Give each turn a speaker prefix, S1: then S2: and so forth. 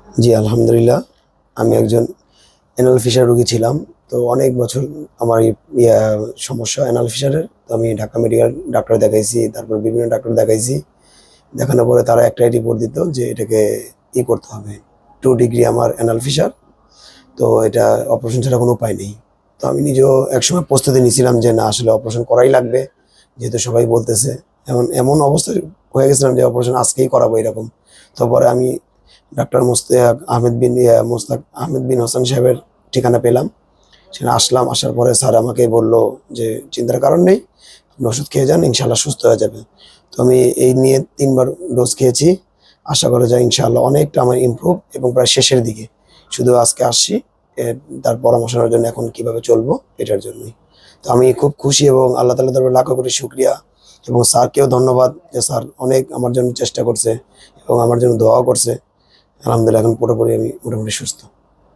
S1: জি, আলহামদুলিল্লাহ। আমি একজন অ্যানাল ফিশার রোগী ছিলাম। তো অনেক বছর আমার সমস্যা অ্যানাল ফিশারের। তো আমি ঢাকা মেডিকেল ডাক্তার দেখাইছি, তারপর বিভিন্ন ডাক্তার দেখাইছি। দেখানোর পরে তারা একটাই রিপোর্ট দিত যে এটাকে করতে হবে। 2 ডিগ্রি আমার অ্যানাল ফিশার। তো এটা অপারেশন ছাড়া কোনো উপায় নেই। তো আমি নিজেও একসময় প্রস্তুতি নিছিলাম যে না, আসলে অপারেশন করাই লাগবে। যেহেতু সবাই বলতেছে। এমন এমন অবস্থায় হয়ে গেছিলাম যে অপারেশন আজকেই করাবো এরকম। তো পরে আমি ডাক্তার মোস্তাক আহমেদ বিন হোসেন সাহেবের ঠিকানা পেলাম। সেখানে আসলাম, আসার পরে স্যার আমাকে বলল যে, "চিন্তার কারণ নেই। আপনি ওষুধ খেয়ে যান, ইনশাআল্লাহ সুস্থ হয়ে যাবেন।" তো আমি এই নিয়ে ৩ বার ডোজ খেয়েছি। আশা করা যায় ইনশাআল্লাহ অনেকটা আমার ইমপ্রুভ এবং প্রায় শেষের দিকে। শুধু আজকে আসছি এ তার পরামর্শ নেওয়ার জন্য এখন কিভাবে চলবো এটার জন্যই। তো আমি খুব খুশি এবং আল্লাহ তাআলার দরবারে লাখো কোটি শুকরিয়া এবং স্যারকেও ধন্যবাদ যে স্যার অনেক আমার জন্য চেষ্টা করছে এবং আমার জন্য দোয়াও করছে। আলহামদুলিল্লাহ এখন পুরোপুরি আমি মোটামুটি সুস্থ।